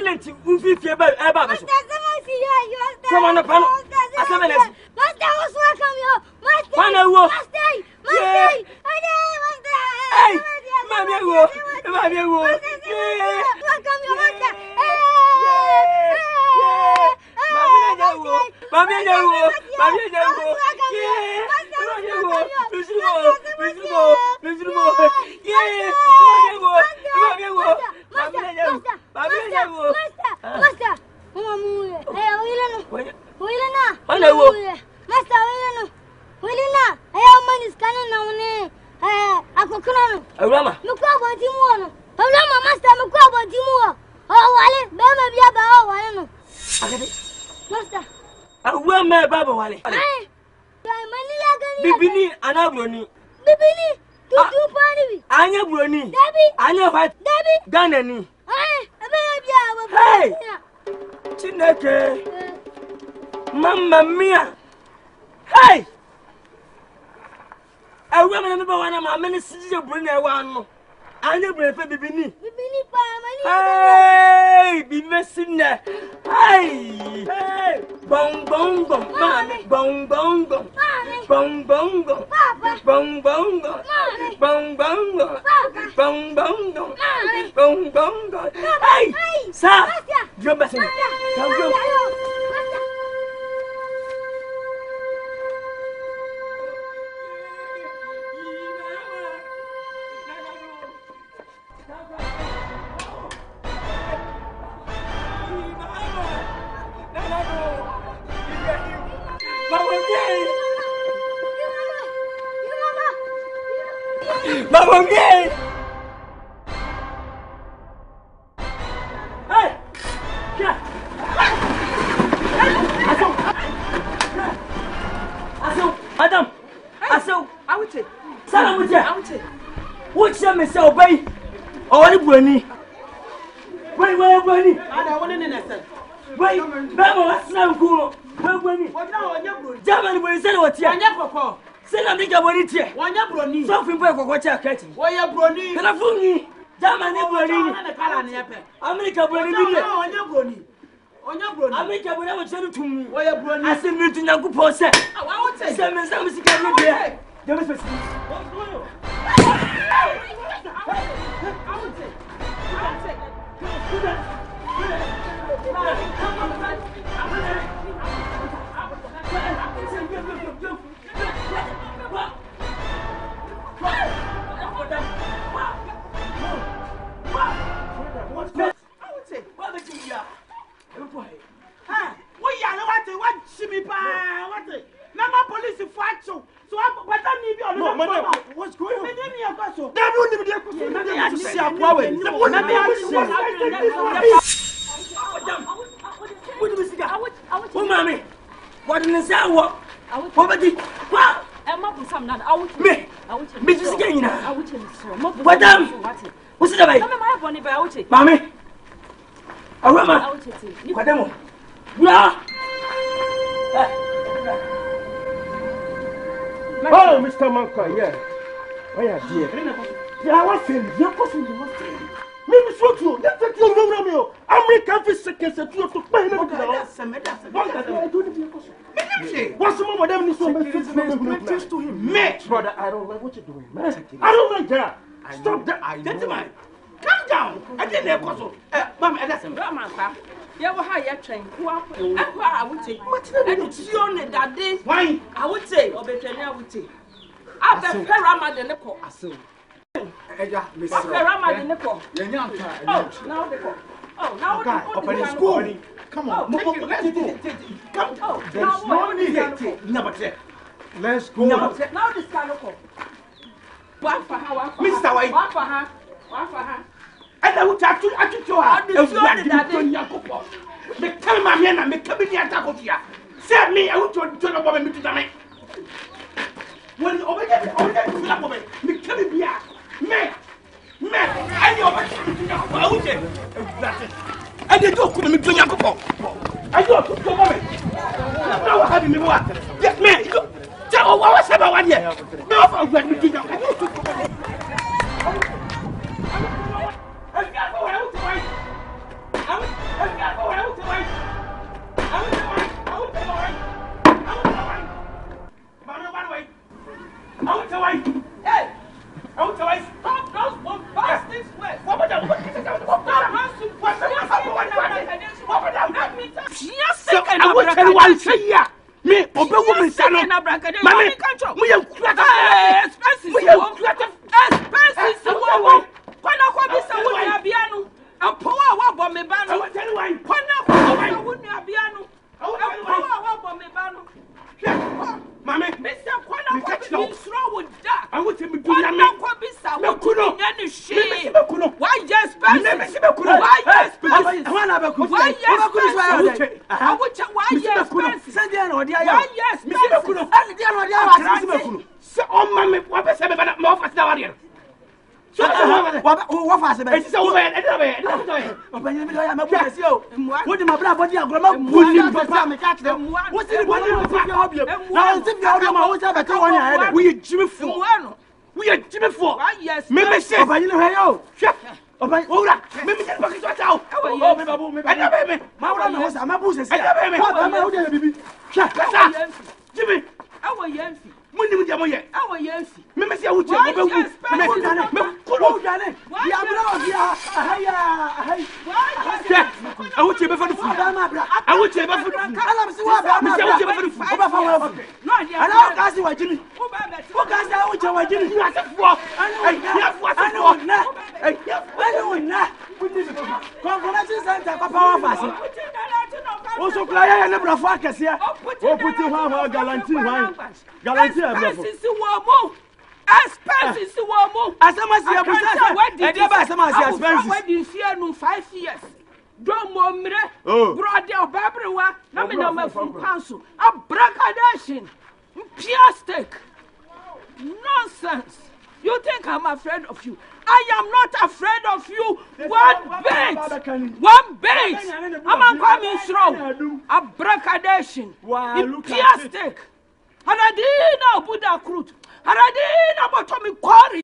silent ufi fie ba e ba so come on pan asemenes master was welcome you master pana wo master hey mami wo welcome you master mami nyawo Bibini anabroni Bibini tutu pani anya broni anya white Ghana ni hey Chineke Mamma mia hey awu me me ba wana ma me sije broni e wa no anya broni fe bibini pa mani hey bimesina hey bong bong bong mami bong bong bong bong bong bong bong bong bong bong bong bong bong bong bong bong bong bong hey sa jom basini jom Mama gay. Hey. Yeah. Aso. Madam. Aso. Awute. Salam wuce. Awute. Wuce me se obey. O wani buoni. Wai buoni. Ada woni ne nesen. Wai, ba mo wasna nkuno. Wai buoni. Wojina wonya bro. Jamani buoni se wo tie. Wonya kokko. Sena mdika boni tie. Wonya broni. So fin boy kokko cha kati. Wonya broni. Telefoni. Jamani broni. Na kala ne yepe. America broni bi die. Wonya broni. Wonya broni. America broni wo cheru tum. Wonya broni. Asemi tu nyankopɔ se. Awute. Se me se musika ni bia. Jame spesi. What's going on? What in the sound? What? Poverty. What? I'm not some not out. Me. Mrs. Gaina. Madam. What's the way? My bonnie about it. Mammy. Arama. Madam. No. Oh, Mr. Manka, yeah. Oh, yeah, dear. Yeah, what's in? You're possible. Maybe so too. Let's take your room, Romeo. American fish seconds and two to pay them. What's the moment? Them is so much to him. Mate, brother, I don't like what you're doing, man. I don't like that. Stop that. Gentlemen, calm down. I didn't have Koso. Mama, that's him. Yeah, well, how you train? I would take. And it's your name that day. Why? I would say, or better, I would say. After Paramad and the call. Paramad and the call. Oh, now the call. Oh, now open the school. Come on, let's go. Come on. There's no need. Never. Let's go. Now this kind of call. One for her, Mr. White. One for her. One for her. And I would have to show her. Me tell my men and me come in here to here. Say me, I would turn up and me to the man. When you over there, me come in here. Me, I know I would say. I did not come and me to your couple. I don't come over. Now having me what? Yes, man. Tell what was about 1 year. No, I'm going to do that. I want to wife. Hey, I want to wife. stop those bombastic words. What about that? I want to tell you one thing here. Me, Obe woman, son. Mommy, we are expenses. Expenses. Kwana kwa bisa wuni abianu. Ampowa wa bombe banu. I want to tell you why. Kwana kwa bisa wuni abianu. Ampowa wa bombe banu. Mommy, Mr. Kwana kwa bisa with that. I want to be Kwana kwa bisa wuni nyani shi. Why you expenses? Why you expenses? Why you expenses? I would check why you expenses. Why you expenses? So, oh, mommy, what is it? My office now here. So, what was it? It's over. What did my brother grandma bullying papa me catch them? What's it? What now we Jimmy for. We are Jimmy for. Why yes? Maybe say, oh, you know, chef. Oh, my, oh, maybe get back to out. Oh, baby, my was a mabuse. I baby. Chef, Jimmy. Our Yancy. Money with your yet. Our Yancy. Maybe say, I would tell you. I would say before the food. I would say before the food. Also, Claire, never a focus here. Oh, put you on guarantee, right? Guarantee, expenses woman. Expenses woman. As a massive wedding fear no 5 years. Don't momre. Brother Babrewa. Namina from council. A bracadation. Pure steak. Nonsense. You think I'm afraid of you? I am not afraid of you. One bait. I'm coming strong. A bracadation. Pure steak. And I didn't know put that crude. And I didn't know what Tommy quarry.